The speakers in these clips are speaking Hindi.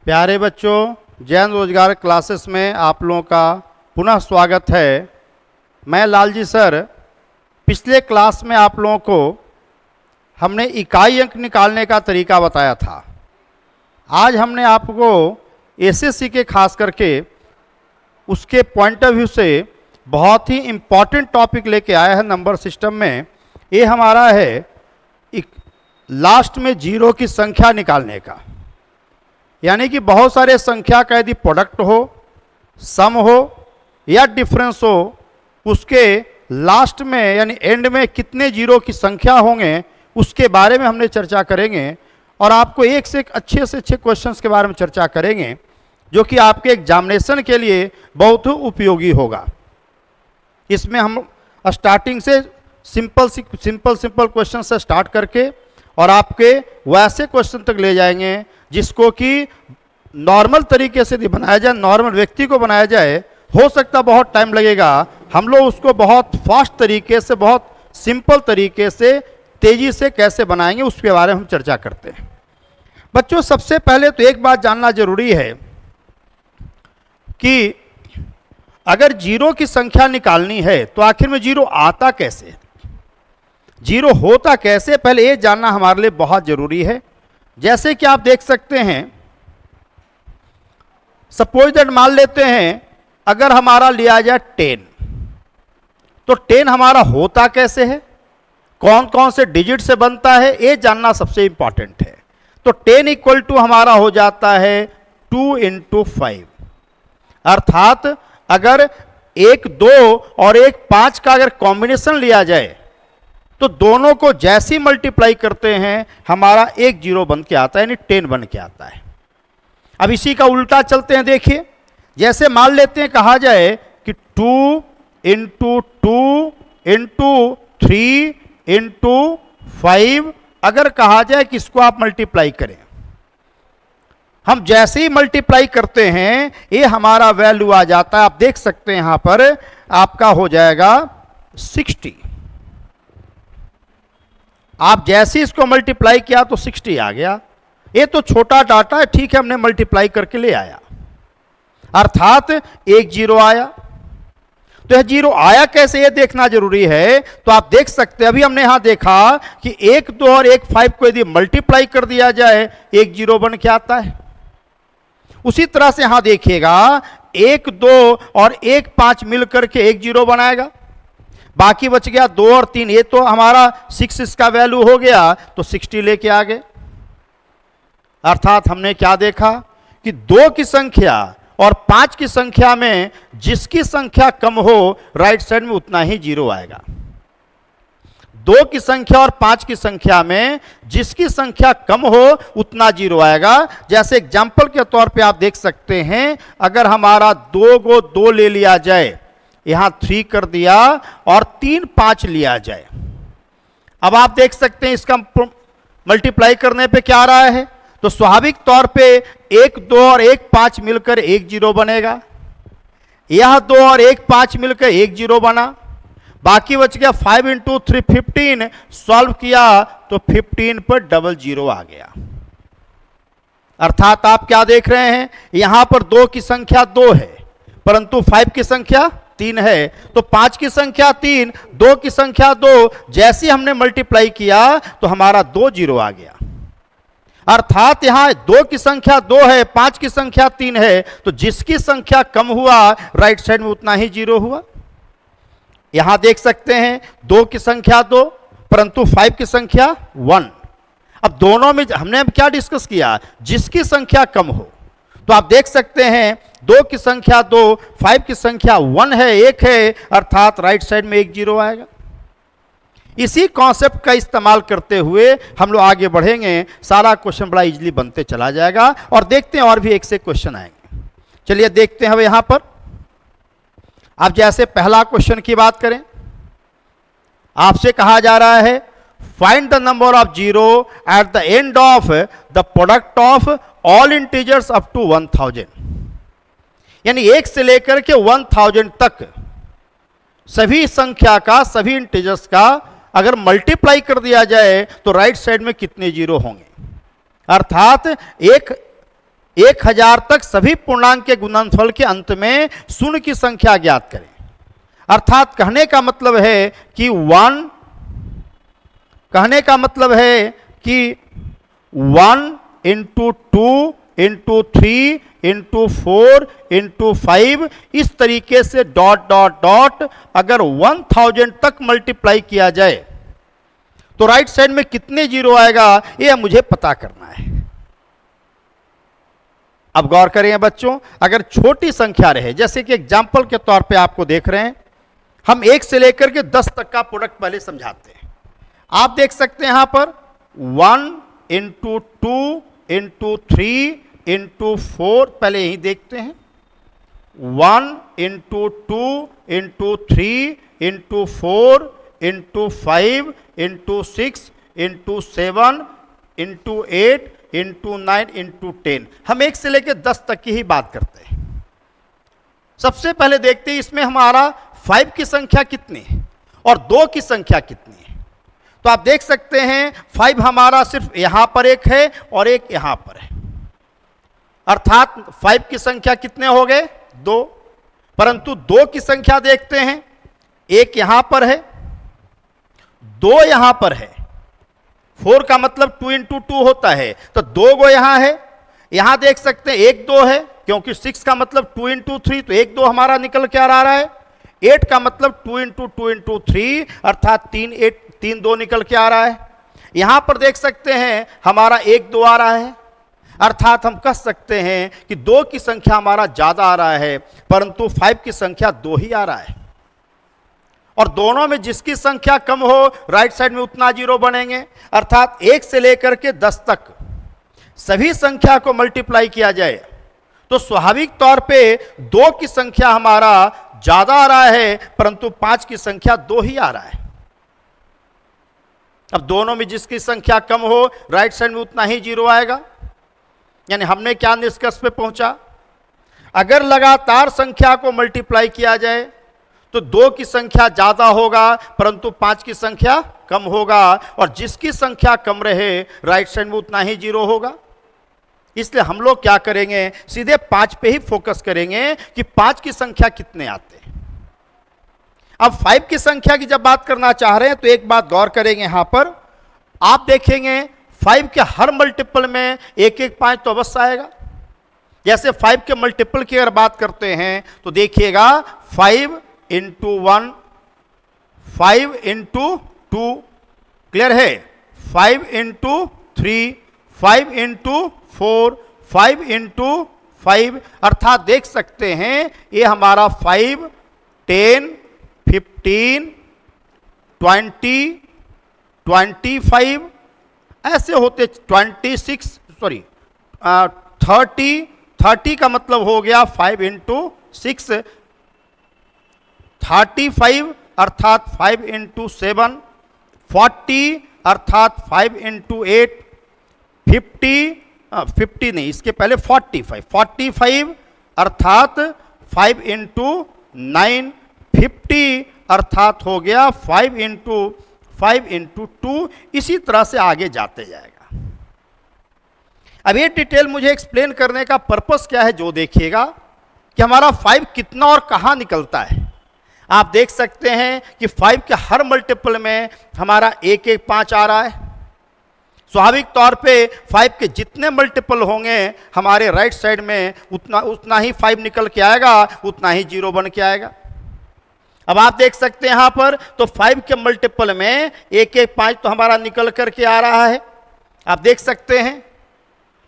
प्यारे बच्चों, जैन रोजगार क्लासेस में आप लोगों का पुनः स्वागत है। मैं लालजी सर। पिछले क्लास में आप लोगों को हमने इकाई अंक निकालने का तरीका बताया था। आज हमने आपको एसएससी के खास करके उसके पॉइंट ऑफ व्यू से बहुत ही इम्पॉर्टेंट टॉपिक लेके आया है नंबर सिस्टम में। ये हमारा है लास्ट में जीरो की संख्या निकालने का, यानी कि बहुत सारे संख्या का यदि प्रोडक्ट हो, सम हो या डिफरेंस हो, उसके लास्ट में यानी एंड में कितने जीरो की संख्या होंगे उसके बारे में हमने चर्चा करेंगे। और आपको एक से एक अच्छे से अच्छे क्वेश्चंस के बारे में चर्चा करेंगे जो कि आपके एग्जामिनेशन के लिए बहुत उपयोगी होगा। इसमें हम स्टार्टिंग से सिंपल क्वेश्चन से स्टार्ट करके और आपके वैसे क्वेश्चन तक ले जाएंगे जिसको कि नॉर्मल तरीके से बनाया जाए, नॉर्मल व्यक्ति को बनाया जाए। हो सकता बहुत टाइम लगेगा, हम लोग उसको बहुत फास्ट तरीके से, बहुत सिंपल तरीके से, तेजी से कैसे बनाएंगे उसके बारे में हम चर्चा करते हैं। बच्चों, सबसे पहले तो एक बात जानना जरूरी है कि अगर जीरो की संख्या निकालनी है तो आखिर में जीरो आता कैसे, जीरो होता कैसे, पहले ये जानना हमारे लिए बहुत जरूरी है। जैसे कि आप देख सकते हैं, सपोज दैट मान लेते हैं अगर हमारा लिया जाए 10, तो 10 हमारा होता कैसे है, कौन कौन से डिजिट से बनता है, ये जानना सबसे इंपॉर्टेंट है। तो 10 इक्वल टू हमारा हो जाता है 2 × 5, अर्थात अगर 1 2 और 1 5 का अगर कॉम्बिनेशन लिया जाए तो दोनों को जैसी मल्टीप्लाई करते हैं हमारा एक जीरो बन के आता है, यानी 10 बन के आता है। अब इसी का उल्टा चलते हैं। देखिए, जैसे मान लेते हैं कहा जाए कि 2 × 2 × 3 × 5 अगर कहा जाए कि इसको आप मल्टीप्लाई करें, हम जैसे ही मल्टीप्लाई करते हैं ये हमारा वैल्यू आ जाता है। आप देख सकते हैं यहां पर आपका हो जाएगा 60। आप जैसे ही इसको मल्टीप्लाई किया तो 60 आ गया। ये तो छोटा डाटा है, ठीक है, हमने मल्टीप्लाई करके ले आया, अर्थात एक जीरो आया। तो यह जीरो आया कैसे, ये देखना जरूरी है। तो आप देख सकते हैं, अभी हमने यहां देखा कि 1 2 और 1 5 को यदि मल्टीप्लाई कर दिया जाए एक जीरो बन के आता है। उसी तरह से यहां देखिएगा 1 2 और 1 5 मिलकर के एक जीरो बनाएगा, बाकी बच गया 2 और 3। ये तो हमारा 6 इसका वैल्यू हो गया, तो 60 लेके आ गए। अर्थात हमने क्या देखा कि 2 की संख्या और 5 की संख्या में जिसकी संख्या कम हो राइट साइड में उतना ही जीरो आएगा। 2 की संख्या और 5 की संख्या में जिसकी संख्या कम हो उतना जीरो आएगा। जैसे एग्जाम्पल के तौर पे आप देख सकते हैं, अगर हमारा 2 को 2 ले लिया जाए, यहां 3 कर दिया और 3 5 लिया जाए, अब आप देख सकते हैं इसका मल्टीप्लाई करने पे क्या आ रहा है। तो स्वाभाविक तौर पे 1 2 और 1 5 मिलकर एक जीरो बनेगा, यह 2 और 1 5 मिलकर एक जीरो बना, बाकी बच गया 5 × 3 15। सॉल्व किया तो 15 पर डबल जीरो आ गया। अर्थात आप क्या देख रहे हैं, यहां पर 2 की संख्या 2 है परंतु 5 की संख्या 3 है, तो 5 की संख्या 3, 2 की संख्या 2, जैसे हमने मल्टीप्लाई किया तो हमारा 2 जीरो आ गया। अर्थात यहां 2 की संख्या 2 है, 5 की संख्या 3 है, तो जिसकी संख्या कम हुआ राइट साइड में उतना ही जीरो हुआ। यहां देख सकते हैं 2 की संख्या 2 परंतु 5 की संख्या 1। अब दोनों में हमने अब क्या डिस्कस किया, जिसकी संख्या कम हो। तो आप देख सकते हैं 2 की संख्या 2, 5 की संख्या 1 है, 1 है, अर्थात राइट साइड में एक जीरो आएगा। इसी कॉन्सेप्ट का इस्तेमाल करते हुए हम लोग आगे बढ़ेंगे, सारा क्वेश्चन बड़ा इजीली बनते चला जाएगा। और देखते हैं और भी एक से क्वेश्चन आएंगे। चलिए देखते हैं। अब यहां पर आप जैसे पहला क्वेश्चन की बात करें, आपसे कहा जा रहा है find the number of zero at the end of the product of all integers up to 1000, यानी 1 से लेकर के 1000 तक सभी संख्या का, सभी इंटीजर्स का अगर मल्टीप्लाई कर दिया जाए तो राइट साइड में कितने जीरो होंगे। अर्थात एक 1000 तक सभी पूर्णांक के गुणनफल के अंत में शून्य की संख्या ज्ञात करें। अर्थात कहने का मतलब है कि 1 इंटू 2 इंटू 3 इंटू 4 इंटू 5 इस तरीके से डॉट डॉट डॉट अगर 1000 तक मल्टीप्लाई किया जाए तो राइट साइड में कितने जीरो आएगा यह मुझे पता करना है। अब गौर करें बच्चों, अगर छोटी संख्या रहे, जैसे कि एग्जाम्पल के तौर पे आपको देख रहे हैं, हम 1 से लेकर के 10 तक का प्रोडक्ट पहले समझाते हैं। आप देख सकते हैं यहां पर 1 इंटू 2 इंटू 3 इंटू 4, पहले यही देखते हैं 1 into 2 into 3 into 4 into 5 into 6 into 7 into 8 into 9 into 10। हम 1 से लेकर 10 तक की ही बात करते हैं। सबसे पहले देखते हैं इसमें हमारा 5 की संख्या कितनी है और 2 की संख्या कितनी है। तो आप देख सकते हैं 5 हमारा सिर्फ यहां पर एक है और एक यहां पर है, अर्थात 5 की संख्या कितने हो गए 2। परंतु 2 की संख्या देखते हैं, एक यहां पर है, 2 यहां पर है। 4 का मतलब 2 इंटू 2 होता है, तो 2 गो यहां है। यहां देख सकते हैं 1 2 है, क्योंकि 6 का मतलब 2 इंटू 3, तो 1 2 हमारा निकल के आ रहा है। 8 का मतलब 2 इंटू 2 इंटू 3, अर्थात 3 2 निकल के आ रहा है। यहां पर देख सकते हैं हमारा 1 2 आ रहा है, अर्थात हम कह सकते हैं कि 2 की संख्या हमारा ज्यादा आ रहा है, परंतु 5 की संख्या 2 ही आ रहा है। और दोनों में जिसकी संख्या कम हो राइट साइड में उतना जीरो बनेंगे। अर्थात 1 से लेकर के 10 तक सभी संख्या को मल्टीप्लाई किया जाए तो स्वाभाविक तौर पे 2 की संख्या हमारा ज्यादा आ रहा है, परंतु 5 की संख्या 2 ही आ रहा है। अब दोनों में जिसकी संख्या कम हो राइट साइड में उतना ही जीरो आएगा। यानी हमने क्या निष्कर्ष पे पहुंचा, अगर लगातार संख्या को मल्टीप्लाई किया जाए तो 2 की संख्या ज्यादा होगा, परंतु 5 की संख्या कम होगा, और जिसकी संख्या कम रहे राइट साइड में उतना ही जीरो होगा। इसलिए हम लोग क्या करेंगे, सीधे 5 पे ही फोकस करेंगे कि 5 की संख्या कितने आते हैं। अब 5 की संख्या की जब बात करना चाह रहे हैं तो एक बात गौर करेंगे, यहां पर आप देखेंगे 5 के हर मल्टीपल में 1 1 5 तो अवश्य आएगा। जैसे 5 के मल्टीपल की अगर बात करते हैं तो देखिएगा 5 इंटू 1, 5 इंटू 2, क्लियर है, 5 इंटू 3, 5 इंटू 4, 5 इंटू 5, अर्थात देख सकते हैं ये हमारा 5 10 15 20 25 ऐसे होते 26 30 का मतलब हो गया 5 इंटू 6, 35 अर्थात 5 इंटू 7, 40 अर्थात 5 इंटू 8, 50 नहीं, इसके पहले 45 अर्थात 5 इंटू 9, 50 अर्थात हो गया 5 इंटू 2। इसी तरह से आगे जाते जाएगा। अब ये डिटेल मुझे एक्सप्लेन करने का पर्पस क्या है, जो देखिएगा कि हमारा 5 कितना और कहां निकलता है। आप देख सकते हैं कि 5 के हर मल्टीपल में हमारा 1 1 5 आ रहा है। स्वाभाविक तौर पे 5 के जितने मल्टीपल होंगे हमारे राइट साइड में उतना ही 5 निकल के आएगा, उतना ही जीरो बन के आएगा। अब आप देख सकते हैं यहां पर तो 5 के मल्टीपल में 1 1 5 तो हमारा निकल करके आ रहा है, आप देख सकते हैं।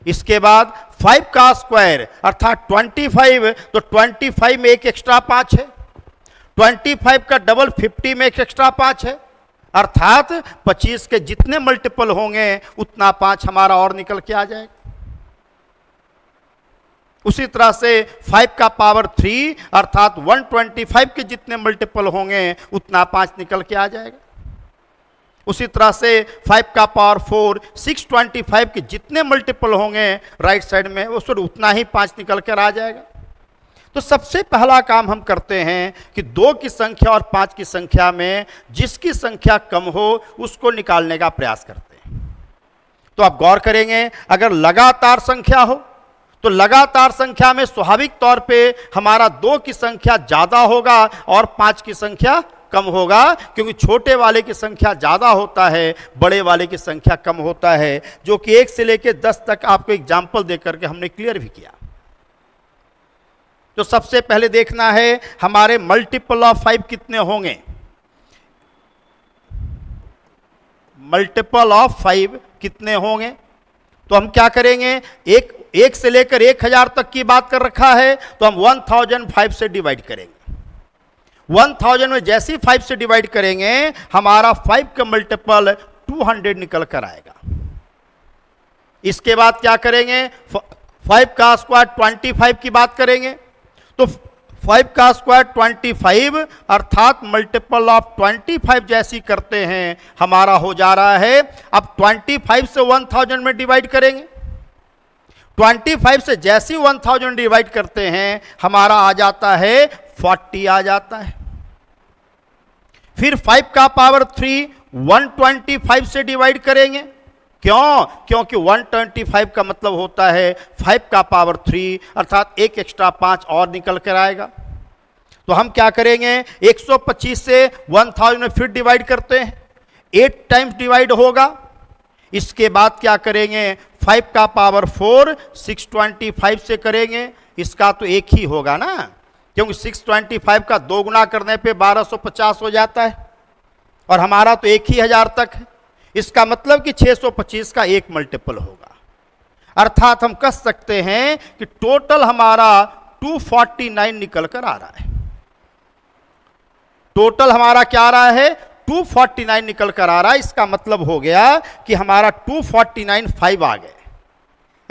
इसके बाद 5 का स्क्वायर अर्थात 25, तो 25 में एक एक्स्ट्रा 5 है, 25 का डबल 50 में एक एक्स्ट्रा 5 है, अर्थात 25 के जितने मल्टीपल होंगे उतना 5 हमारा और निकल के आ जाएगा। उसी तरह से 5 का पावर 3 अर्थात 125 के जितने मल्टीपल होंगे उतना 5 निकल के आ जाएगा। उसी तरह से 5 का पावर 4 625 के जितने मल्टीपल होंगे राइट साइड में उतना ही 5 निकल कर आ जाएगा। तो सबसे पहला काम हम करते हैं कि 2 की संख्या और 5 की संख्या में जिसकी संख्या कम हो उसको निकालने का प्रयास करते हैं। तो आप गौर करेंगे अगर लगातार संख्या हो तो लगातार संख्या में स्वाभाविक तौर पे हमारा 2 की संख्या ज्यादा होगा और 5 की संख्या कम होगा, क्योंकि छोटे वाले की संख्या ज्यादा होता है, बड़े वाले की संख्या कम होता है, जो कि 1 से लेकर 10 तक आपको एग्जाम्पल देकर के हमने क्लियर भी किया। तो सबसे पहले देखना है हमारे मल्टीपल ऑफ 5 कितने होंगे। मल्टीपल ऑफ 5 कितने होंगे, तो हम क्या करेंगे, एक से लेकर 1000 तक की बात कर रखा है, तो हम 1005 से डिवाइड करेंगे। 1000 में जैसे ही 5 से डिवाइड करेंगे हमारा 5 का मल्टीपल 200 निकल कर आएगा। इसके बाद क्या करेंगे, 5 का स्क्वायर 25 की बात करेंगे, तो 5 का स्क्वायर 25 अर्थात मल्टीपल ऑफ 25 जैसी करते हैं हमारा हो जा रहा है। अब 25 से 1000 में डिवाइड करेंगे, 25 से जैसी 1000 डिवाइड करते हैं हमारा आ जाता है 40 आ जाता है। फिर 5 का पावर 3 125 से डिवाइड करेंगे, क्यों, क्योंकि 125 का मतलब होता है 5 का पावर 3 अर्थात एक एक्स्ट्रा 5 और निकल कर आएगा। तो हम क्या करेंगे, 125 से 1000 में फिर डिवाइड करते हैं, 8 टाइम्स डिवाइड होगा। इसके बाद क्या करेंगे, 5 का पावर 4 625 से करेंगे, इसका तो एक ही होगा ना, क्योंकि 625 का 2 गुना करने पे 1250 हो जाता है और हमारा तो 1000 तक है। इसका मतलब कि 625 का एक मल्टीपल होगा, अर्थात हम कह सकते हैं कि टोटल हमारा 249 निकल कर आ रहा है। टोटल हमारा क्या आ रहा है, 249 निकल कर आ रहा है। इसका मतलब हो गया कि हमारा 249 5 आ गए,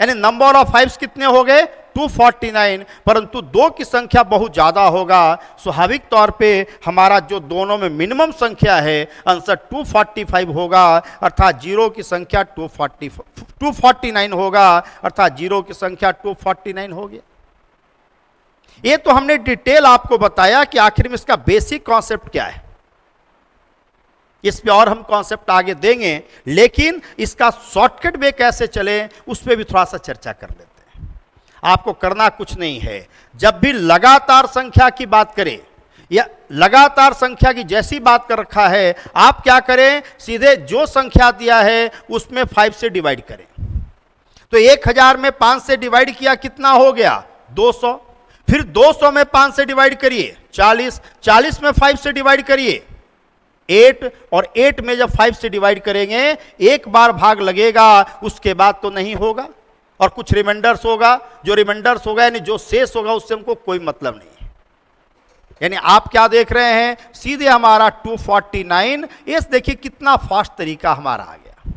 यानी नंबर ऑफ 5 कितने हो गए 249, परंतु 2 की संख्या बहुत ज्यादा होगा। स्वाभाविक तौर पे हमारा जो दोनों में मिनिमम संख्या है आंसर 245 होगा, अर्थात 0 की संख्या 249 होगा, अर्थात 0 की संख्या 249 हो गया। ये तो हमने डिटेल आपको बताया कि आखिर में इसका बेसिक कॉन्सेप्ट क्या है। इस पे और हम कॉन्सेप्ट आगे देंगे, लेकिन इसका शॉर्टकट वे कैसे चले उस पर भी थोड़ा सा चर्चा कर लेते हैं। आपको करना कुछ नहीं है, जब भी लगातार संख्या की बात करें या लगातार संख्या की जैसी बात कर रखा है, आप क्या करें, सीधे जो संख्या दिया है उसमें 5 से डिवाइड करें। तो 1000 में 5 से डिवाइड किया, कितना हो गया 200। फिर 200 में 5 से डिवाइड करिए 40, 40 में 5 से डिवाइड करिए 8, और 8 में जब 5 से डिवाइड करेंगे एक बार भाग लगेगा, उसके बाद तो नहीं होगा और कुछ रिमाइंडर्स होगा। जो रिमाइंडर्स होगा यानी जो शेष होगा उससे हमको कोई मतलब नहीं है। यानी आप क्या देख रहे हैं, सीधे हमारा 249। इस देखिए कितना फास्ट तरीका हमारा आ गया।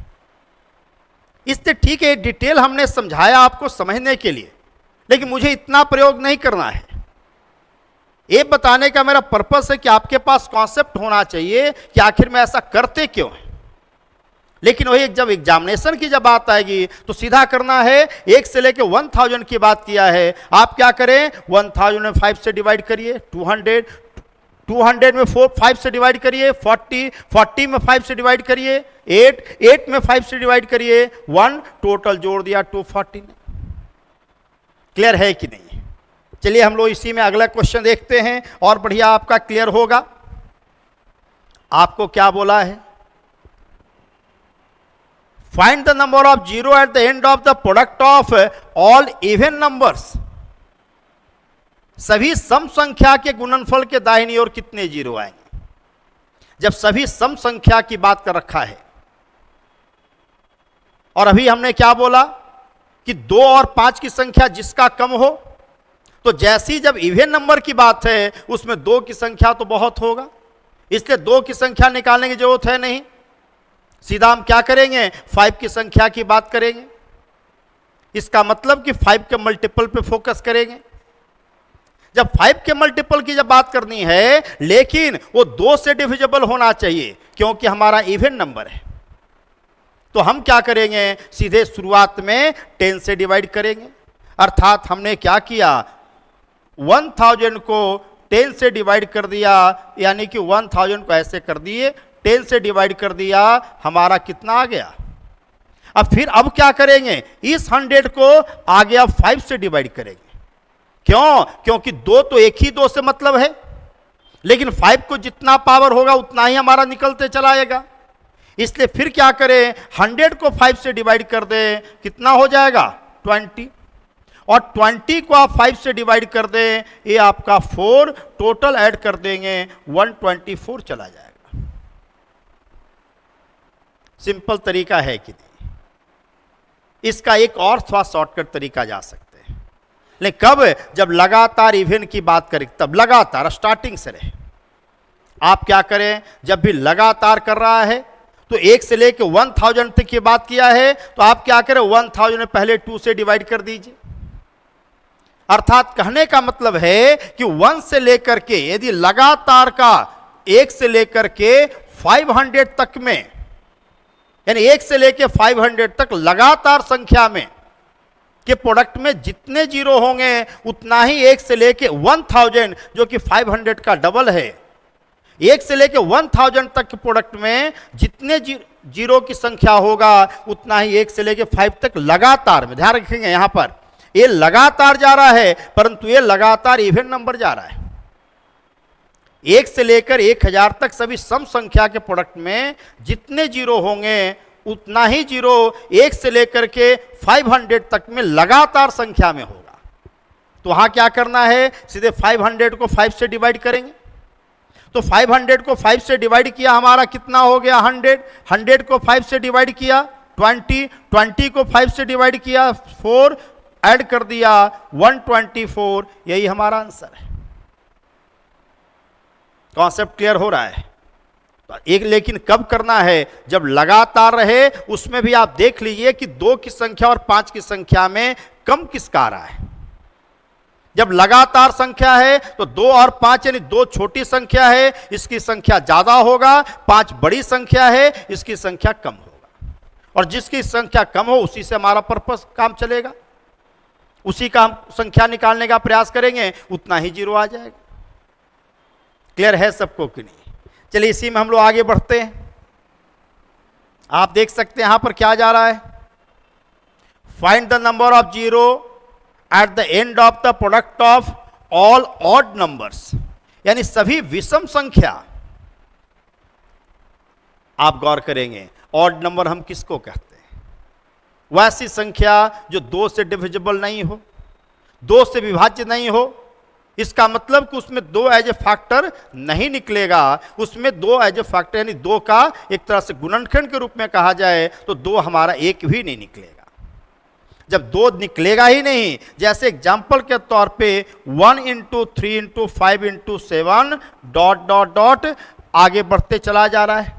इससे ठीक है, डिटेल हमने समझाया आपको समझने के लिए, लेकिन मुझे इतना प्रयोग नहीं करना है। ये बताने का मेरा पर्पस है कि आपके पास कॉन्सेप्ट होना चाहिए कि आखिर में ऐसा करते क्यों है। लेकिन वही जब एग्जामिनेशन की जब बात आएगी तो सीधा करना है। 1 से लेकर 1000 की बात किया है, आप क्या करें, 1000 में 5 से डिवाइड करिए 200, 200 में 5 से डिवाइड करिए 40, 40 में 5 से डिवाइड करिए 8, 8 में 5 से डिवाइड करिए 1, टोटल जोड़ दिया 249। क्लियर है कि नहीं? चलिए हम लोग इसी में अगला क्वेश्चन देखते हैं और बढ़िया आपका क्लियर होगा। आपको क्या बोला है, find the number of 0 eight the end of the product of all even numbers. सभी सम संख्या के गुणनफल के दाहिनी ओर कितने 0 आएंगे। जब सभी सम संख्या की बात कर रखा है, और अभी हमने क्या बोला कि 2 और 5 की संख्या जिसका कम हो, तो जैसी जब इवन नंबर की बात है उसमें 2 की संख्या तो बहुत होगा, इसलिए 2 की संख्या निकालने की जरूरत है नहीं। सीधा हम क्या करेंगे, 5 की संख्या की बात करेंगे। इसका मतलब कि 5 के मल्टीपल पे फोकस करेंगे। जब 5 के मल्टीपल की जब बात करनी है, लेकिन वो 2 से डिविजिबल होना चाहिए क्योंकि हमारा इवन नंबर है, तो हम क्या करेंगे, सीधे शुरुआत में 10 से डिवाइड करेंगे। अर्थात हमने क्या किया, 1000 को 10 से डिवाइड कर दिया, यानी कि 1000 को ऐसे कर दिए 10 से डिवाइड कर दिया, हमारा कितना आ गया। अब क्या करेंगे, इस 100 को आगे आप 5 से डिवाइड करेंगे। क्यों? क्योंकि 2 तो एक ही 2 से मतलब है, लेकिन 5 को जितना पावर होगा उतना ही हमारा निकलते चला जाएगा। इसलिए फिर क्या करें, 100 को 5 से डिवाइड कर दें, कितना हो जाएगा 20, और 20 को आप 5 से डिवाइड कर दें, ये आपका 4, टोटल ऐड कर देंगे 124 चला जाएगा। सिंपल तरीका है कि नहीं? इसका एक और थोड़ा शॉर्टकट तरीका जा सकते हैं, लेकिन कब, जब लगातार इवन की बात करें तब लगातार स्टार्टिंग से रहे। आप क्या करें, जब भी लगातार कर रहा है तो 1 से लेके 1000 तक की बात किया है, तो आप क्या करें, 1000 में पहले 2 से डिवाइड कर दीजिए। अर्थात कहने का मतलब है कि 1 से लेकर के, यदि लगातार का 1 से लेकर के 500 तक में, यानी 1 से लेके 500 तक लगातार संख्या में के प्रोडक्ट में जितने जीरो होंगे उतना ही 1 से लेके 1000, जो कि 500 का डबल है, 1 से लेके 1000 तक के प्रोडक्ट में जितने जीरो की संख्या होगा उतना ही 1 से लेके 5 तक लगातार में। ध्यान रखेंगे, यहां पर ये लगातार जा रहा है, परंतु ये लगातार इवन नंबर जा रहा है। 1 से लेकर 1000 तक सभी सम संख्या के प्रोडक्ट में जितने जीरो होंगे उतना ही जीरो 1 से लेकर के 500 तक में लगातार संख्या में होगा। तो वहां क्या करना है, सीधे 500 को 5 से डिवाइड करेंगे। तो 500 को 5 से डिवाइड किया, हमारा कितना हो गया 100, 100 को 5 से डिवाइड किया 20, 20 को 5 से डिवाइड किया 4, ऐड कर दिया 124, यही हमारा आंसर है। कॉन्सेप्ट क्लियर हो रहा है? तो एक, लेकिन कब करना है, जब लगातार रहे। उसमें भी आप देख लीजिए कि 2 की संख्या और 5 की संख्या में कम किसका आ रहा है। जब लगातार संख्या है तो 2 और 5 यानी 2 छोटी संख्या है, इसकी संख्या ज्यादा होगा, 5 बड़ी संख्या है, इसकी संख्या कम होगा। और जिसकी संख्या कम हो उसी से हमारा पर्पस काम चलेगा, उसी का हम संख्या निकालने का प्रयास करेंगे, उतना ही जीरो आ जाएगा। क्लियर है सबको कि नहीं? चलिए इसी में हम लोग आगे बढ़ते हैं। आप देख सकते हैं यहां पर क्या जा रहा है, find the number of zero at the end of the product of all odd numbers, यानी सभी विषम संख्या। आप गौर करेंगे, ऑड नंबर हम किसको कहते हैं, वैसी संख्या जो 2 से डिविजिबल नहीं हो, 2 से विभाज्य नहीं हो। इसका मतलब कि उसमें 2 एज ए फैक्टर नहीं निकलेगा, उसमें 2 एज ए फैक्टर यानी 2 का एक तरह से गुणनखंड के रूप में कहा जाए तो 2 हमारा एक भी नहीं निकलेगा। जब 2 निकलेगा ही नहीं, जैसे एग्जाम्पल के तौर पे 1 × 3 × 5 × 7 डॉट डॉट डॉट आगे बढ़ते चला जा रहा है।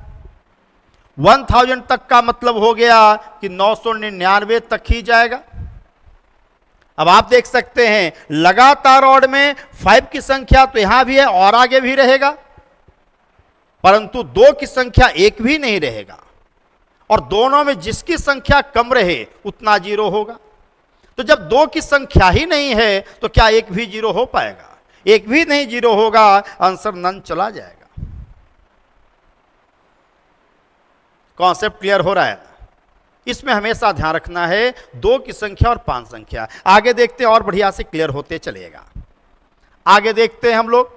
1000 तक का मतलब हो गया कि 999 तक ही जाएगा। अब आप देख सकते हैं लगातार ऑड में 5 की संख्या तो यहां भी है और आगे भी रहेगा, परंतु 2 की संख्या एक भी नहीं रहेगा, और दोनों में जिसकी संख्या कम रहे उतना जीरो होगा। तो जब 2 की संख्या ही नहीं है तो क्या एक भी जीरो हो पाएगा? एक भी नहीं जीरो होगा, आंसर नन चला जाएगा। कॉन्सेप्ट क्लियर हो रहा है? इसमें हमेशा ध्यान रखना है 2 की संख्या और 5 संख्या। आगे देखते हैं और बढ़िया से क्लियर होते चलेगा। आगे देखते हैं हम लोग,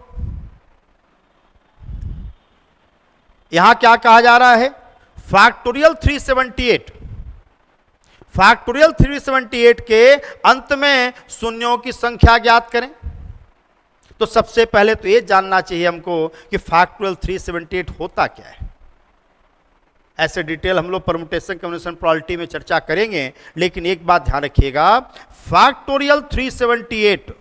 यहां क्या कहा जा रहा है, फैक्टोरियल 378। फैक्टोरियल 378 के अंत में शून्यों की संख्या ज्ञात करें। तो सबसे पहले तो यह जानना चाहिए हमको कि फैक्टोरियल 378 होता क्या है। ऐसे डिटेल हम लोग परमुटेशन कम्युनिकेशन प्रोबेबिलिटी में चर्चा करेंगे, लेकिन एक बात ध्यान रखिएगा, फैक्टोरियल 378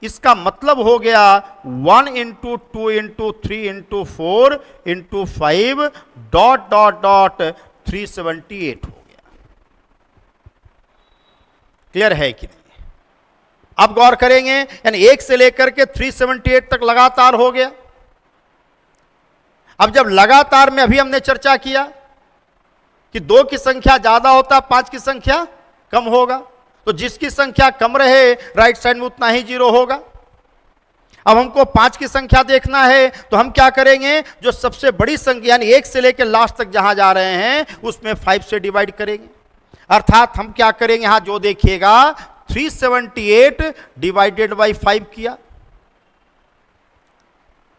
इसका मतलब हो गया 1 × 2 × 3 × 4 × 5 डॉट डॉट डॉट 378 हो गया। क्लियर है कि नहीं? अब गौर करेंगे, यानी 1 से लेकर के 378 तक लगातार हो गया। अब जब लगातार में अभी हमने चर्चा किया कि 2 की संख्या ज्यादा होता, 5 की संख्या कम होगा, तो जिसकी संख्या कम रहे राइट साइड में उतना ही जीरो होगा। अब हमको 5 की संख्या देखना है, तो हम क्या करेंगे, जो सबसे बड़ी संख्या यानी 1 से लेकर लास्ट तक जहां जा रहे हैं उसमें 5 से डिवाइड करेंगे। अर्थात हम क्या करेंगे, यहां जो देखिएगा 378 डिवाइडेड बाई 5 किया।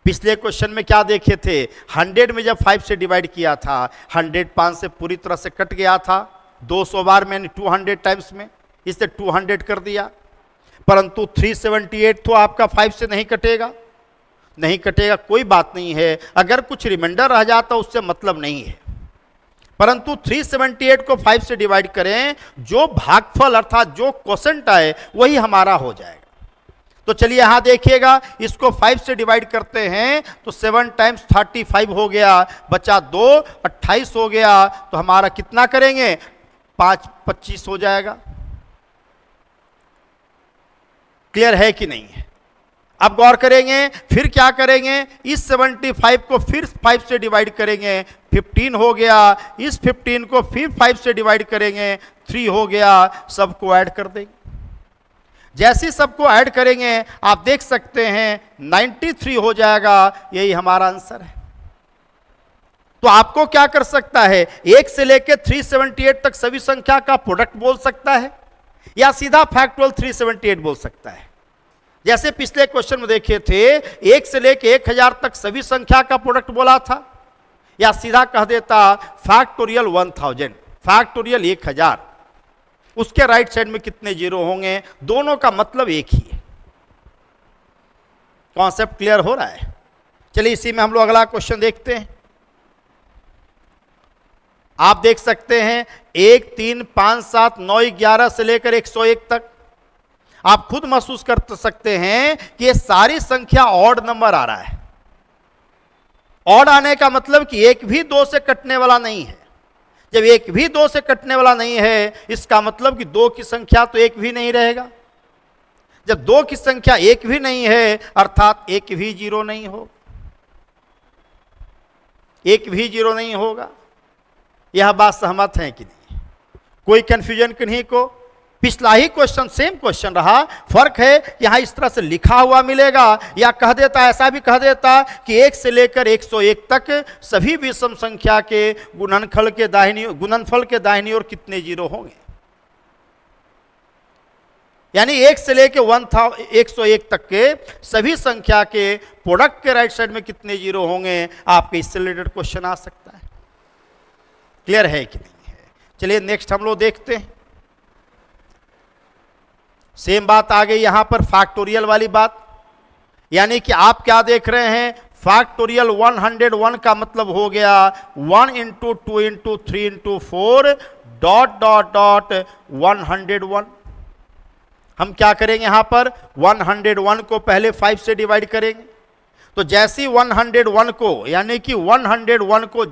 पिछले क्वेश्चन में क्या देखे थे, 100 में जब 5 से डिवाइड किया था 100 5 से पूरी तरह से कट गया था, 200 बार मैंने 200 टाइम्स में इसे 200 कर दिया। परंतु 378 तो आपका 5 से नहीं कटेगा, नहीं कटेगा, कोई बात नहीं है, अगर कुछ रिमाइंडर रह जाता उससे मतलब नहीं है। परंतु 378 को 5 से डिवाइड करें, जो भागफल अर्थात जो क्वोशेंट आए वही हमारा हो जाएगा। तो चलिए यहां देखिएगा, इसको 5 से डिवाइड करते हैं तो 7 टाइम्स 35 हो गया, बचा 2 28 हो गया। तो हमारा कितना करेंगे, 5 25 हो जाएगा। क्लियर है कि नहीं है? अब गौर करेंगे, फिर क्या करेंगे, इस 75 को फिर 5 से डिवाइड करेंगे, 15 हो गया। इस 15 को फिर 5 से डिवाइड करेंगे, 3 हो गया। सबको ऐड कर देंगे। जैसे सबको ऐड करेंगे आप देख सकते हैं 93 हो जाएगा। यही हमारा आंसर है। तो आपको क्या कर सकता है, 1 से लेकर 378 तक सभी संख्या का प्रोडक्ट बोल सकता है या सीधा फैक्टोरियल 378 बोल सकता है। जैसे पिछले क्वेश्चन में देखे थे, 1 से लेकर 1000 तक सभी संख्या का प्रोडक्ट बोला था, या सीधा कह देता फैक्टोरियल 1000, फैक्टोरियल 1000। उसके राइट साइड में कितने जीरो होंगे, दोनों का मतलब एक ही है। कॉन्सेप्ट क्लियर हो रहा है? चलिए इसी में हम लोग अगला क्वेश्चन देखते हैं। आप देख सकते हैं 1 3 5 7 9 11 से लेकर 101 तक। आप खुद महसूस कर सकते हैं कि ये सारी संख्या ऑड नंबर आ रहा है। ऑड आने का मतलब कि एक भी 2 से कटने वाला नहीं है। जब एक भी 2 से कटने वाला नहीं है, इसका मतलब कि 2 की संख्या तो एक भी नहीं रहेगा। जब 2 की संख्या एक भी नहीं है, अर्थात एक भी जीरो नहीं हो, एक भी जीरो नहीं होगा। यह बात सहमत है कि नहीं? कोई कंफ्यूजन किन्हीं को? पिछला ही क्वेश्चन सेम क्वेश्चन रहा, फर्क है यहां इस तरह से लिखा हुआ मिलेगा, या कह देता, ऐसा भी कह देता कि 1 से लेकर 101 तक सभी विषम संख्या के गुणनफल के दाहिनी ओर कितने जीरो होंगे। यानी 1 से लेकर 101 तक के सभी संख्या के प्रोडक्ट के राइट साइड में कितने जीरो होंगे। आपके इससे रिलेटेड क्वेश्चन आ सकता है। क्लियर है कि नहीं है? चलिए नेक्स्ट हम लोग देखते हैं। सेम बात आ गई यहां पर फैक्टोरियल वाली बात, यानी कि आप क्या देख रहे हैं, फैक्टोरियल 101 का मतलब हो गया 1 into 2 into 3 into 4 dot dot dot 101। हम क्या करेंगे, यहां पर 101 को पहले 5 से डिवाइड करेंगे। तो जैसी 101 को, यानी कि 101 को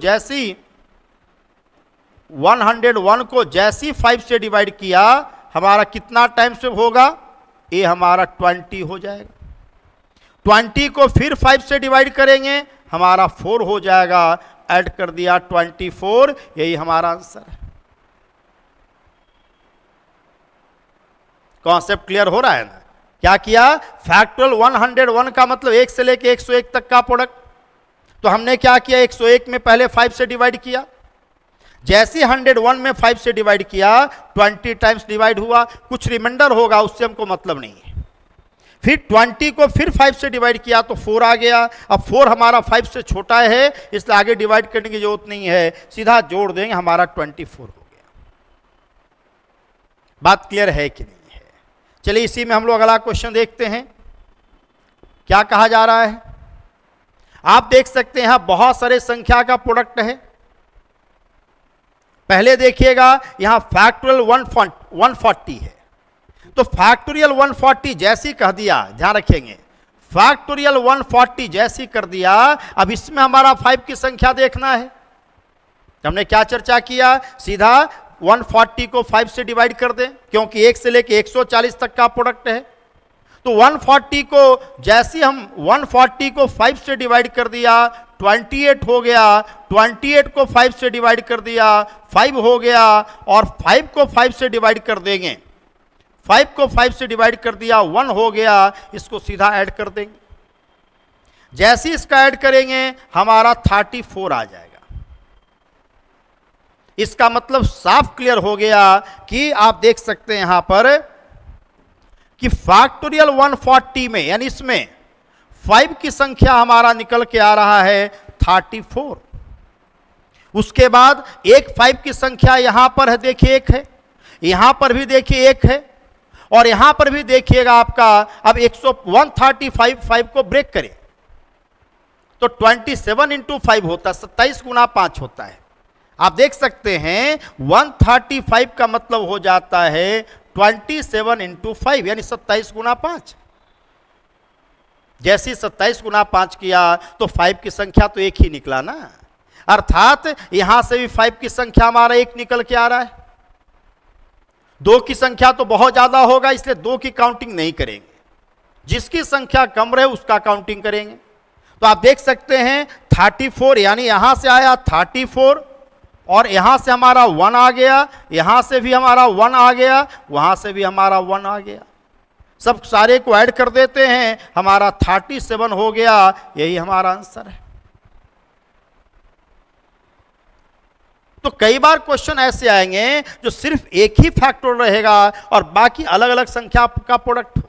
जैसी 5 से डिवाइड किया, हमारा कितना टाइम से होगा, ये हमारा 20 हो जाएगा। 20 को फिर 5 से डिवाइड करेंगे, हमारा 4 हो जाएगा। ऐड कर दिया 24, यही हमारा आंसर है। कॉन्सेप्ट क्लियर हो रहा है ना? क्या किया, फैक्टोरियल 101 का मतलब 1 से लेकर 101 तक का प्रोडक्ट। तो हमने क्या किया, 101 में पहले 5 से डिवाइड किया, जैसे 101 में 5 से डिवाइड किया 20 टाइम्स डिवाइड हुआ, कुछ रिमाइंडर होगा उससे हमको मतलब नहीं है। फिर 20 को फिर 5 से डिवाइड किया तो 4 आ गया। अब 4 हमारा 5 से छोटा है, इसलिए आगे डिवाइड करने की जरूरत नहीं है, सीधा जोड़ देंगे, हमारा 24 हो गया। बात क्लियर है कि नहीं है? चलिए इसी में हम लोग अगला क्वेश्चन देखते हैं। क्या कहा जा रहा है, आप देख सकते हैं यहां बहुत सारे संख्या का प्रोडक्ट है। पहले देखिएगा यहां फैक्टोरियल 140 है, तो फैक्टोरियल 140 जैसी कह दिया, ध्यान रखेंगे, फैक्टोरियल 140 जैसी कर दिया। अब इसमें हमारा 5 की संख्या देखना है। हमने क्या चर्चा किया, सीधा 140 को 5 से डिवाइड कर दें, क्योंकि 1 से लेकर 140 तक का प्रोडक्ट है। तो 140 को जैसे हम 140 को 5 से डिवाइड कर दिया 28 हो गया, 28 को 5 से डिवाइड कर दिया 5 हो गया, और 5 को 5 से डिवाइड कर देंगे, 5 को 5 से डिवाइड कर दिया 1 हो गया, इसको सीधा ऐड कर देंगे। जैसे इसका ऐड करेंगे हमारा 34 आ जाएगा। इसका मतलब साफ क्लियर हो गया कि आप देख सकते हैं यहां पर कि फैक्टोरियल 140 में, यानी इसमें 5 की संख्या हमारा निकल के आ रहा है 34। उसके बाद एक 5 की संख्या यहां पर है, देखिए एक है, यहां पर भी देखिए एक है, और यहां पर भी देखिएगा आपका। अब 135 को ब्रेक करें तो 27 इंटू 5 होता है, 27 गुना 5 होता है। आप देख सकते हैं 135 का मतलब हो जाता है 27 इंटू 5, यानी 27 गुना 5। जैसे 27 गुना 5 किया तो 5 की संख्या तो एक ही निकला ना, अर्थात यहां से भी 5 की संख्या हमारा एक निकल के आ रहा है। 2 की संख्या तो बहुत ज्यादा होगा, इसलिए 2 की काउंटिंग नहीं करेंगे, जिसकी संख्या कम रहे उसका काउंटिंग करेंगे। तो आप देख सकते हैं 34, यानी यहां से आया 34, और यहां से हमारा 1 आ गया, यहां से भी हमारा 1 आ गया, वहां से भी हमारा 1 आ गया। सब सारे को ऐड कर देते हैं, हमारा 37 हो गया। यही हमारा आंसर है। तो कई बार क्वेश्चन ऐसे आएंगे जो सिर्फ एक ही फैक्टर रहेगा और बाकी अलग अलग संख्या का प्रोडक्ट हो।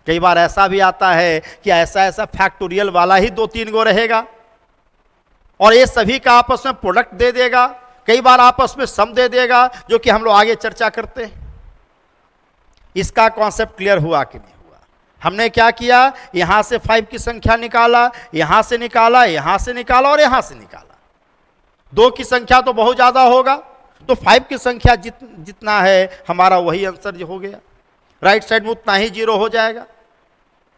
कई बार ऐसा भी आता है कि ऐसा फैक्टोरियल वाला ही 2-3 गो रहेगा और ये सभी का आपस में प्रोडक्ट दे देगा। कई बार आपस में सम दे देगा, जो कि हम लोग आगे चर्चा करते हैं। इसका कॉन्सेप्ट क्लियर हुआ कि नहीं हुआ? हमने क्या किया, यहां से 5 की संख्या निकाला, यहां से निकाला, यहां से निकाला और यहां से निकाला। 2 की संख्या तो बहुत ज्यादा होगा, तो 5 की संख्या जितना है हमारा वही आंसर जो हो गया। राइट साइड में उतना ही 0 हो जाएगा।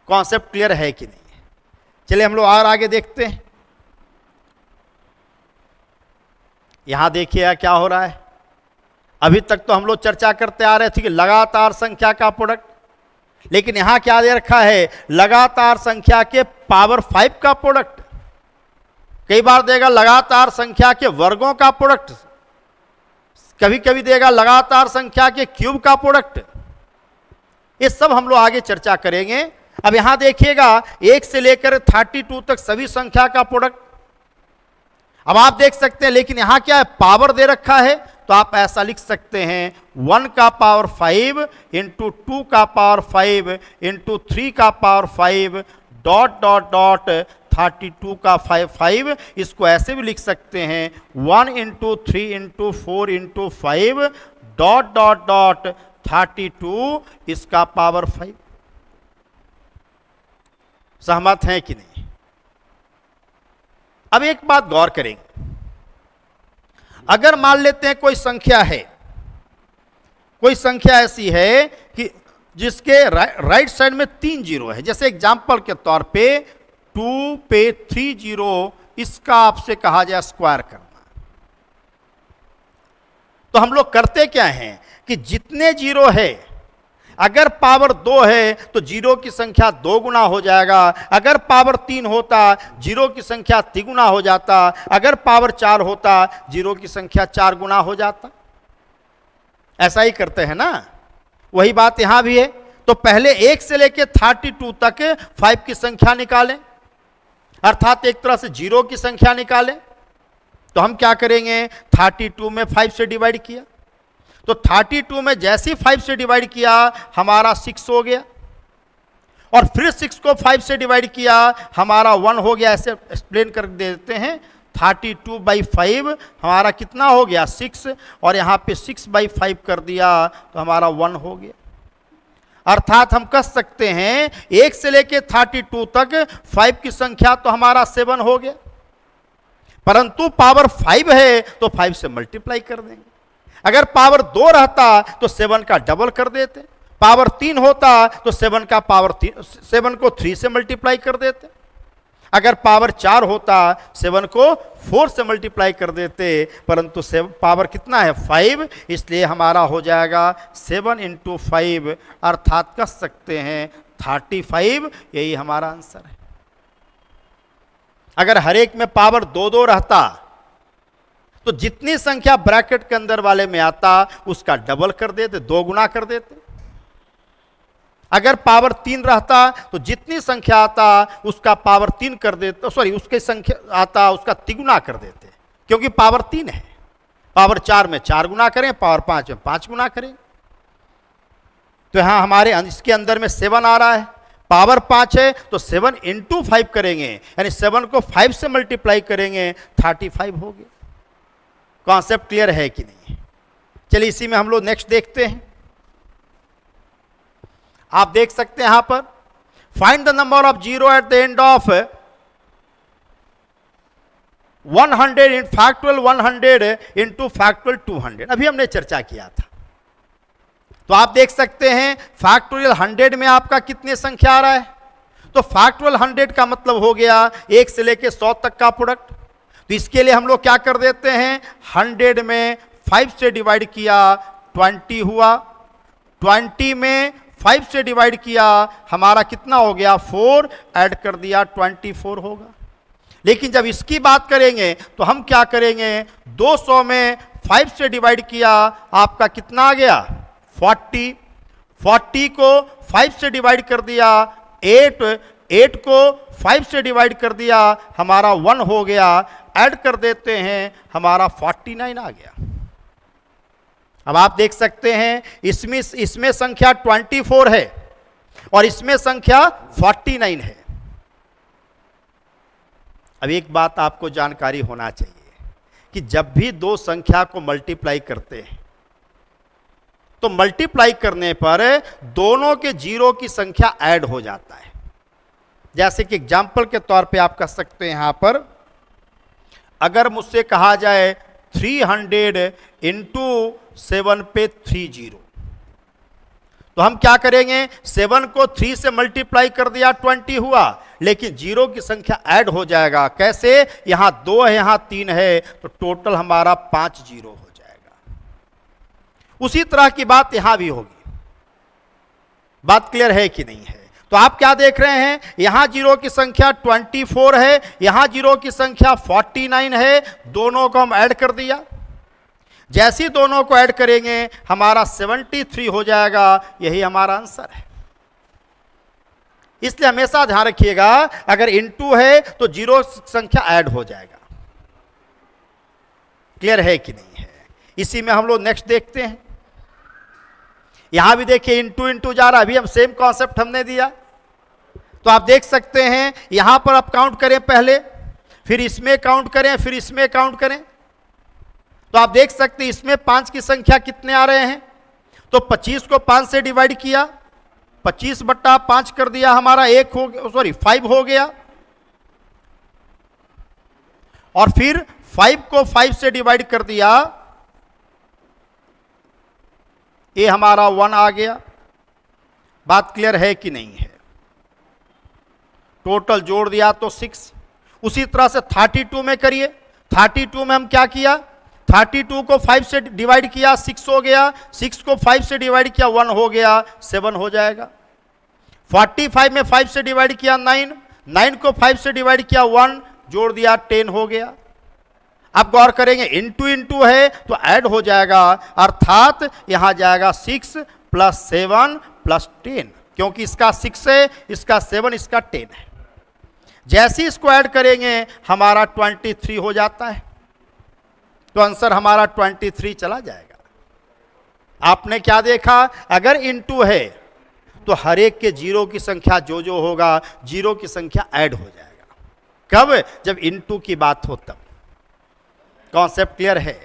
कॉन्सेप्ट क्लियर है कि नहीं? चलिए हम लोग और आगे देखते हैं। यहां देखिए क्या हो रहा है। अभी तक तो हम लोग चर्चा करते आ रहे थे कि लगातार संख्या का प्रोडक्ट, लेकिन यहां क्या दे रखा है, लगातार संख्या के पावर 5 का प्रोडक्ट। कई बार देगा लगातार संख्या के वर्गों का प्रोडक्ट, कभी कभी देगा लगातार संख्या के क्यूब का प्रोडक्ट। ये सब हम लोग आगे चर्चा करेंगे। अब यहां देखिएगा 1 से लेकर 32 तक सभी संख्या का प्रोडक्ट। अब आप देख सकते हैं, लेकिन यहां क्या है, पावर दे रखा है, तो आप ऐसा लिख सकते हैं 1 का पावर 5 इंटू 2 का पावर 5 इंटू 3 का पावर 5 डॉट डॉट डॉट 32 का 5। इसको ऐसे भी लिख सकते हैं 1 into 3 into 4 into 5 dot dot dot 32 इसका पावर 5। सहमत हैं कि नहीं? अब एक बात गौर करेंगे। अगर मान लेते हैं कोई संख्या है, कोई संख्या ऐसी है कि जिसके राइट साइड में 3 जीरो है, जैसे एग्जांपल के तौर पे 2 पे 3 जीरो, इसका आपसे कहा जाए स्क्वायर करना। तो हम लोग करते क्या हैं कि जितने जीरो है, अगर पावर 2 है तो जीरो की संख्या 2 गुना हो जाएगा। अगर पावर 3 होता जीरो की संख्या 3 गुना हो जाता। अगर पावर 4 होता जीरो की संख्या 4 गुना हो जाता। ऐसा ही करते हैं ना। वही बात यहां भी है। तो पहले 1 से लेकर 32 तक 5 की संख्या निकालें, अर्थात एक तरह से जीरो की संख्या निकालें। तो हम क्या करेंगे, 32 में 5 से डिवाइड किया, तो 32 में जैसे ही 5 से डिवाइड किया हमारा 6 हो गया, और फिर 6 को 5 से डिवाइड किया हमारा 1 हो गया। ऐसे एक्सप्लेन कर देते हैं। 32/5 हमारा कितना हो गया, 6, और यहाँ पे 6/5 कर दिया तो हमारा 1 हो गया। अर्थात हम कह सकते हैं 1 से लेके 32 तक 5 की संख्या तो हमारा 7 हो गया, परंतु पावर 5 है तो 5 से मल्टीप्लाई कर देंगे। अगर पावर 2 रहता तो 7 का डबल कर देते। पावर 3 होता तो 7 का पावर 7 को 3 से मल्टीप्लाई कर देते। अगर पावर 4 होता 7 को 4 से मल्टीप्लाई कर देते, परंतु पावर कितना है, 5, इसलिए हमारा हो जाएगा 7 इंटू 5, अर्थात कह सकते हैं 35। यही हमारा आंसर है। अगर हर एक में पावर 2-2 रहता तो जितनी संख्या ब्रैकेट के अंदर वाले में आता उसका डबल कर देते, 2 गुना कर देते। अगर पावर 3 रहता तो जितनी संख्या आता उसका पावर 3 कर देते, सॉरी उसकी संख्या आता उसका तिगुना कर देते, क्योंकि पावर 3 है। पावर 4 में 4 गुना करें, पावर 5 में 5 गुना करें। तो यहां हमारे इसके अंदर में 7 आ रहा है, पावर 5 है तो 7 इंटू 5 करेंगे, यानी 7 को 5 से मल्टीप्लाई करेंगे, 35 हो गए। कॉन्सेप्ट क्लियर है कि नहीं? चलिए इसी में हम लोग नेक्स्ट देखते हैं। आप देख सकते हैं यहां पर, find the number of zero at the end of 100 in factorial 100 into factorial 200। अभी हमने चर्चा किया था। तो आप देख सकते हैं फैक्टोरियल 100 में आपका कितनी संख्या आ रहा है, तो फैक्टोरियल 100 का मतलब हो गया 1 से लेके 100 तक का प्रोडक्ट। तो इसके लिए हम लोग क्या कर देते हैं, 100 में 5 से डिवाइड किया 20 हुआ, 20 में 5 से डिवाइड किया हमारा कितना हो गया 4, ऐड कर दिया 24 होगा। लेकिन जब इसकी बात करेंगे तो हम क्या करेंगे, 200 में 5 से डिवाइड किया आपका कितना आ गया 40, 40 को 5 से डिवाइड कर दिया 8, 8 को 5 से डिवाइड कर दिया हमारा 1 हो गया, ऐड कर देते हैं हमारा 49 आ गया। अब आप देख सकते हैं इसमें संख्या 24 है और इसमें संख्या 49 है। अब एक बात आपको जानकारी होना चाहिए कि जब भी दो संख्या को मल्टीप्लाई करते हैं तो मल्टीप्लाई करने पर दोनों के जीरो की संख्या ऐड हो जाता है। जैसे कि एग्जाम्पल के तौर पे आप कह सकते हैं यहां पर, अगर मुझसे कहा जाए 300 इंटू 7 पे 30, तो हम क्या करेंगे, 7 को 3 से मल्टीप्लाई कर दिया 20 हुआ, लेकिन जीरो की संख्या ऐड हो जाएगा। कैसे, यहां 2 है यहां 3 है, तो टोटल हमारा 5 जीरो हो जाएगा। उसी तरह की बात यहां भी होगी। बात क्लियर है कि नहीं है? तो आप क्या देख रहे हैं, यहां जीरो की संख्या 24 है, यहां जीरो की संख्या 49 है, दोनों को हम ऐड कर दिया। जैसे ही दोनों को ऐड करेंगे हमारा 73 हो जाएगा। यही हमारा आंसर है। इसलिए हमेशा ध्यान रखिएगा, अगर इनटू है तो जीरो संख्या ऐड हो जाएगा। क्लियर है कि नहीं है? इसी में हम लोग नेक्स्ट देखते हैं। यहां भी देखिए इनटू इनटू जा रहा है, अभी हम सेम कॉन्सेप्ट हमने दिया। तो आप देख सकते हैं यहां पर आप काउंट करें पहले, फिर इसमें काउंट करें, फिर इसमें काउंट करें। तो आप देख सकते हैं इसमें 5 की संख्या कितने आ रहे हैं, तो 25 को 5 से डिवाइड किया, 25 बट्टा 5 कर दिया हमारा 1 हो गया, सॉरी 5 हो गया। और फिर 5 को 5 से डिवाइड कर दिया, ये हमारा 1 आ गया। बात क्लियर है कि नहीं है? टोटल जोड़ दिया तो 6। उसी तरह से 32 में करिए। 32 में हम क्या किया, 32 को 5 से डिवाइड किया 6 हो गया, 6 को 5 से डिवाइड किया 1 हो गया, 7 हो जाएगा। 45 में 5 से डिवाइड किया 9, 9 को 5 से डिवाइड किया 1, जोड़ दिया 10 हो गया। अब गौर करेंगे इनटू इनटू है तो ऐड हो जाएगा, अर्थात यहां जाएगा 6 प्लस 7 प्लस 10, क्योंकि इसका 6 है, इसका 7, इसका 10 है। जैसे ही इसको ऐड करेंगे हमारा 23 हो जाता है। तो आंसर हमारा 23 चला जाएगा। आपने क्या देखा, अगर इनटू है तो हर एक के जीरो की संख्या जो जो होगा जीरो की संख्या ऐड हो जाएगा। कब, जब इनटू की बात हो तब। कॉन्सेप्ट क्लियर है?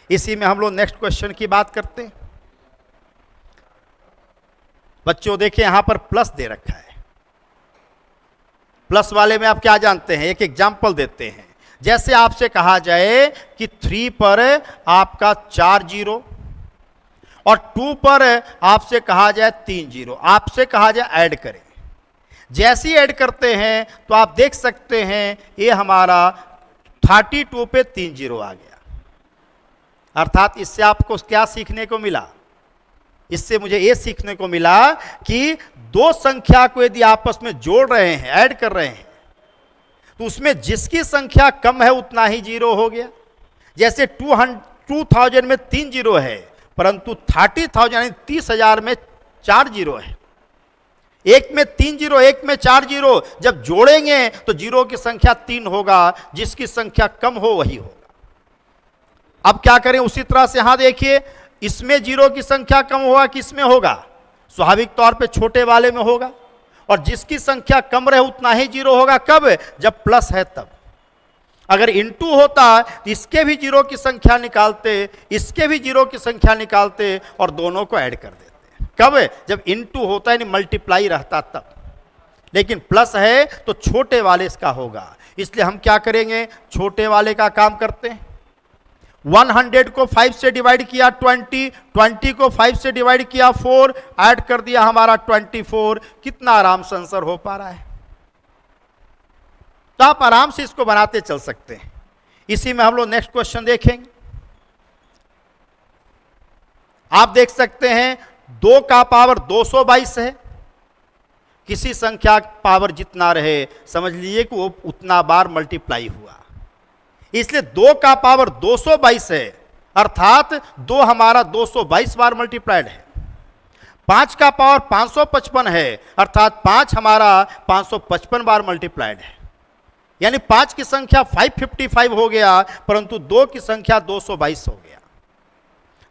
इसी में हम लोग नेक्स्ट क्वेश्चन की बात करते हैं। बच्चों देखिए यहां पर प्लस दे रखा है। प्लस वाले में आप क्या जानते हैं, एक एग्जाम्पल देते हैं। जैसे आपसे कहा जाए कि 3 पर आपका 4 जीरो और 2 पर आपसे कहा जाए 3 जीरो, आपसे कहा जाए ऐड करें। जैसे ही ऐड करते हैं तो आप देख सकते हैं ये हमारा 32 पे 3 जीरो आ गया। अर्थात इससे आपको क्या सीखने को मिला, इससे मुझे ये सीखने को मिला कि दो संख्या को यदि आपस में जोड़ रहे हैं, ऐड कर रहे हैं, तो उसमें जिसकी संख्या कम है उतना ही जीरो हो गया। जैसे 2000 में 3 जीरो है, परंतु 30,000 यानी 30,000 में 4 जीरो है। एक में 3 जीरो, एक में 4 जीरो, जब जोड़ेंगे तो जीरो की संख्या 3 होगा, जिसकी संख्या कम हो वही होगा। अब क्या करें, उसी तरह से यहां देखिए, इसमें जीरो की संख्या कम होगा, किसमें होगा? स्वाभाविक तौर पे छोटे वाले में होगा, और जिसकी संख्या कम रहे उतना ही जीरो होगा। कब? जब प्लस है तब। अगर इनटू होता तो इसके भी जीरो की संख्या निकालते, इसके भी जीरो की संख्या निकालते और दोनों को ऐड कर देते। कब? जब इनटू होता है, यानी मल्टीप्लाई रहता तब। लेकिन प्लस है तो छोटे वाले इसका होगा, इसलिए हम क्या करेंगे, छोटे वाले का काम करते हैं। 100 को 5 से डिवाइड किया 20, 20 को 5 से डिवाइड किया 4, ऐड कर दिया हमारा 24। कितना आराम से आंसर हो पा रहा है। तो आप आराम से इसको बनाते चल सकते हैं। इसी में हम लोग नेक्स्ट क्वेश्चन देखेंगे। आप देख सकते हैं 2 का पावर 222 है। किसी संख्या पावर जितना रहे समझ लीजिए कि वो उतना बार मल्टीप्लाई हुआ, इसलिए 2 का पावर 222 है, अर्थात 2 हमारा 222 बार मल्टीप्लाइड है। 5 का पावर 555 है, अर्थात 5 हमारा 555 बार मल्टीप्लाइड है। यानी 5 की संख्या 555 हो गया, परंतु 2 की संख्या 222 हो गया।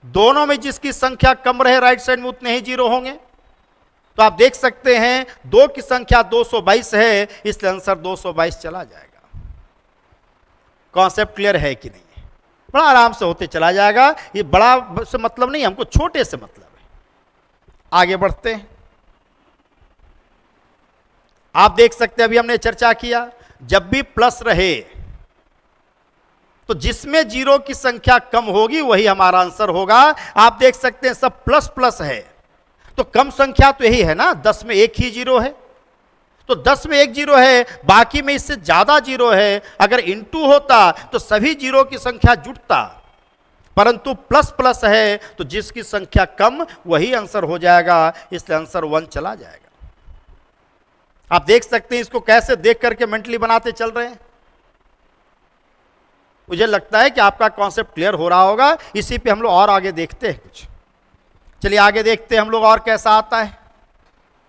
दोनों में जिसकी संख्या कम रहे राइट साइड में उतने ही जीरो होंगे। तो आप देख सकते हैं 2 की संख्या 222 है, इसलिए आंसर 222 चला जाएगा। कॉन्सेप्ट क्लियर है कि नहीं? बड़ा आराम से होते चला जाएगा। ये बड़ा से मतलब नहीं, हमको छोटे से मतलब है। आगे बढ़ते हैं। आप देख सकते हैं, अभी हमने चर्चा किया, जब भी प्लस रहे तो जिसमें जीरो की संख्या कम होगी वही हमारा आंसर होगा। आप देख सकते हैं सब प्लस प्लस है, तो कम संख्या तो यही है ना, 10 में एक ही जीरो है, तो 10 में एक जीरो है, बाकी में इससे ज्यादा जीरो है। अगर इनटू होता तो सभी जीरो की संख्या जुटता, परंतु प्लस प्लस है तो जिसकी संख्या कम वही आंसर हो जाएगा, इसलिए आंसर 1 चला जाएगा। आप देख सकते हैं इसको कैसे देख करके मेंटली बनाते चल रहे हैं। मुझे लगता है कि आपका कॉन्सेप्ट क्लियर हो रहा होगा। इसी पे हम लोग और आगे देखते हैं कुछ। चलिए आगे देखते हैं हम लोग और कैसा आता है।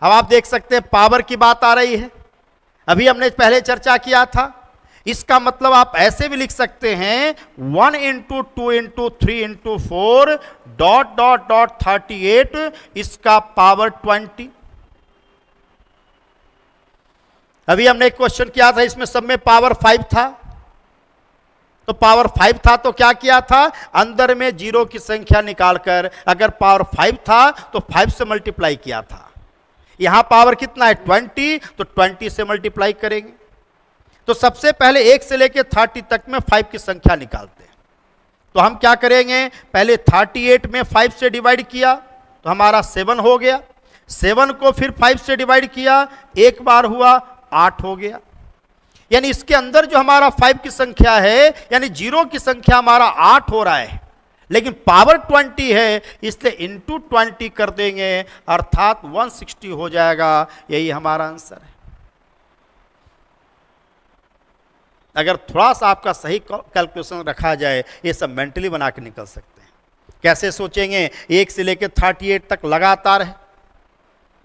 अब आप देख सकते हैं पावर की बात आ रही है, अभी हमने पहले चर्चा किया था। इसका मतलब आप ऐसे भी लिख सकते हैं 1 × 2 × 3 × 4 ... 38 इसका पावर 20। अभी हमने एक क्वेश्चन किया था, इसमें सब में पावर 5 था, तो पावर 5 था तो क्या किया था, अंदर में जीरो की संख्या निकालकर अगर पावर 5 था तो 5 से मल्टीप्लाई किया था। यहां पावर कितना है 20, तो 20 से मल्टीप्लाई करेंगे। तो सबसे पहले 1 से लेकर 30 तक में 5 की संख्या निकालते हैं। तो हम क्या करेंगे, पहले 38 में 5 से डिवाइड किया तो हमारा 7 हो गया। 7 को फिर 5 से डिवाइड किया, एक बार हुआ 8 हो गया। यानी इसके अंदर जो हमारा 5 की संख्या है, यानी जीरो की संख्या हमारा 8 हो रहा है, लेकिन पावर 20 है, इसलिए इंटू 20 कर देंगे, अर्थात 160 हो जाएगा। यही हमारा आंसर है। अगर थोड़ा सा आपका सही कैलकुलेशन रखा जाए, ये सब मेंटली बना के निकल सकते हैं। कैसे सोचेंगे, 1 से लेकर 38 तक लगातार है,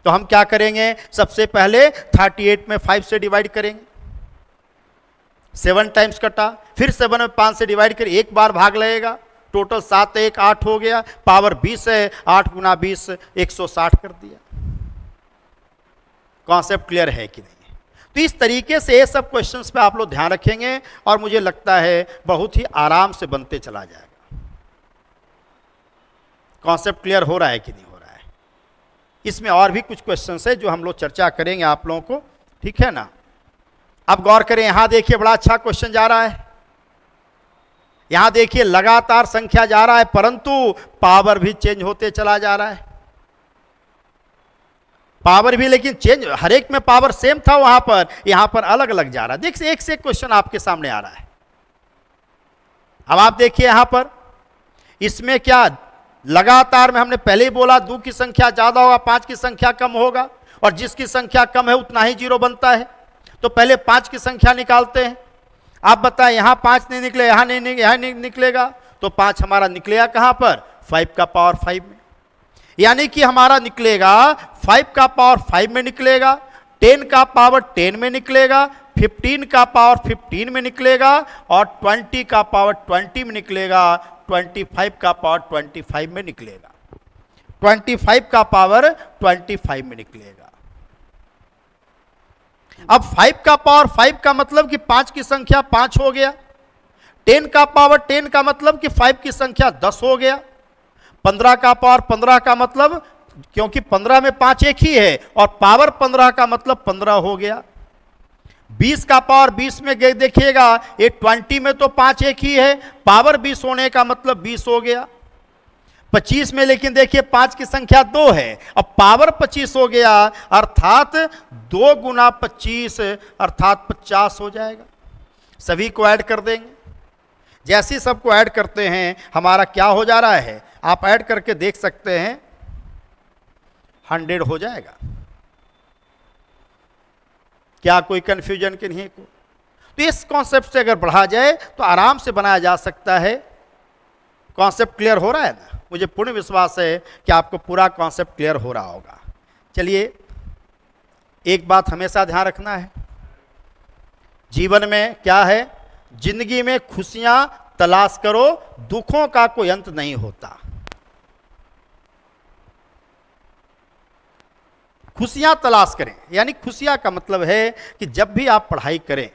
तो हम क्या करेंगे, सबसे पहले 38 में 5 से डिवाइड करेंगे, 7 टाइम्स कटा, फिर 7 में 5 से डिवाइड कर एक बार भाग लगेगा, टोटल 7 1 8 हो गया। पावर 20 है, 8 × 20 160 कर दिया। कॉन्सेप्ट क्लियर है कि नहीं? तो इस तरीके से ये सब क्वेश्चंस पे आप लोग ध्यान रखेंगे और मुझे लगता है बहुत ही आराम से बनते चला जाएगा। कॉन्सेप्ट क्लियर हो रहा है कि नहीं हो रहा है? इसमें और भी कुछ क्वेश्चंस है जो हम लोग चर्चा करेंगे आप लोगों को, ठीक है ना। अब गौर करें, यहां देखिए बड़ा अच्छा क्वेश्चन जा रहा है। यहां देखिए लगातार संख्या जा रहा है, परंतु पावर भी चेंज होते चला जा रहा है। पावर भी लेकिन चेंज, हर एक में पावर सेम था वहां पर, यहां पर अलग अलग जा रहा है। देखिए एक से एक क्वेश्चन आपके सामने आ रहा है। अब आप देखिए यहां पर, इसमें क्या लगातार में हमने पहले ही बोला 2 की संख्या ज्यादा होगा, 5 की संख्या कम होगा, और जिसकी संख्या कम है उतना ही जीरो बनता है। तो पहले 5 की संख्या निकालते हैं। आप बताएं, यहां 5 नहीं निकले, यहां नहीं निकलेगा, तो 5 हमारा निकलेगा कहां पर, 5 का पावर 5 में। यानी कि हमारा निकलेगा 5 का पावर 5 में निकलेगा, 10 का पावर 10 में निकलेगा, 15 का पावर 15 में निकलेगा और 20 का पावर 20 में निकलेगा, 25 का पावर 25 में निकलेगा, 25 का पावर 25 में निकलेगा। अब 5 का पावर 5 का मतलब कि 5 की संख्या 5 हो गया, 10 का पावर 10 का मतलब कि 5 की संख्या 10 हो गया, 15 का पावर 15 का मतलब क्योंकि 15 में 5 एक ही है और पावर 15 का मतलब 15 हो गया। 20 का पावर 20 में देखिएगा, ये 20 में तो 5 एक ही है, पावर 20 होने का मतलब 20 हो गया। 25 में लेकिन देखिए 5 की संख्या 2 है, अब पावर 25 हो गया, अर्थात 2 गुना 25 अर्थात 50 हो जाएगा। सभी को ऐड कर देंगे। जैसे ही सबको ऐड करते हैं हमारा क्या हो जा रहा है, आप ऐड करके देख सकते हैं, 100 हो जाएगा। क्या कोई कंफ्यूजन कि नहीं को? तो इस कॉन्सेप्ट से अगर बढ़ा जाए तो आराम से बनाया जा सकता है। कॉन्सेप्ट क्लियर हो रहा है ना? मुझे पूर्ण विश्वास है कि आपको पूरा कॉन्सेप्ट क्लियर हो रहा होगा। चलिए, एक बात हमेशा ध्यान रखना है, जीवन में क्या है, जिंदगी में खुशियां तलाश करो, दुखों का कोई अंत नहीं होता। खुशियां तलाश करें, यानी खुशियां का मतलब है कि जब भी आप पढ़ाई करें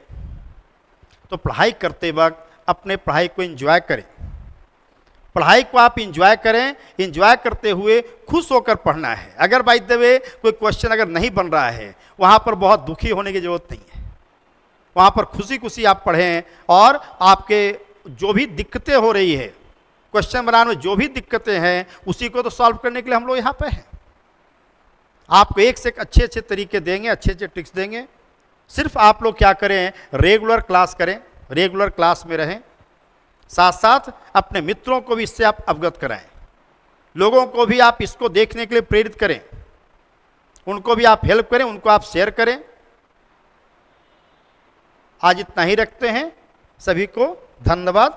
तो पढ़ाई करते वक्त अपने पढ़ाई को एंजॉय करें, पढ़ाई को आप एंजॉय करें, एंजॉय करते हुए खुश होकर पढ़ना है। अगर बाय द वे कोई क्वेश्चन अगर नहीं बन रहा है, वहाँ पर बहुत दुखी होने की जरूरत नहीं है, वहाँ पर खुशी खुशी आप पढ़ें और आपके जो भी दिक्कतें हो रही है, क्वेश्चन बनाने में जो भी दिक्कतें हैं, उसी को तो सॉल्व करने के लिए हम लोग यहाँ पे हैं। आपको एक से एक अच्छे अच्छे तरीके देंगे, अच्छे अच्छे ट्रिक्स देंगे। सिर्फ आप लोग क्या करें, रेगुलर क्लास करें, रेगुलर क्लास में रहें, साथ साथ अपने मित्रों को भी इससे आप अवगत कराएं, लोगों को भी आप इसको देखने के लिए प्रेरित करें, उनको भी आप हेल्प करें, उनको आप शेयर करें। आज इतना ही रखते हैं। सभी को धन्यवाद।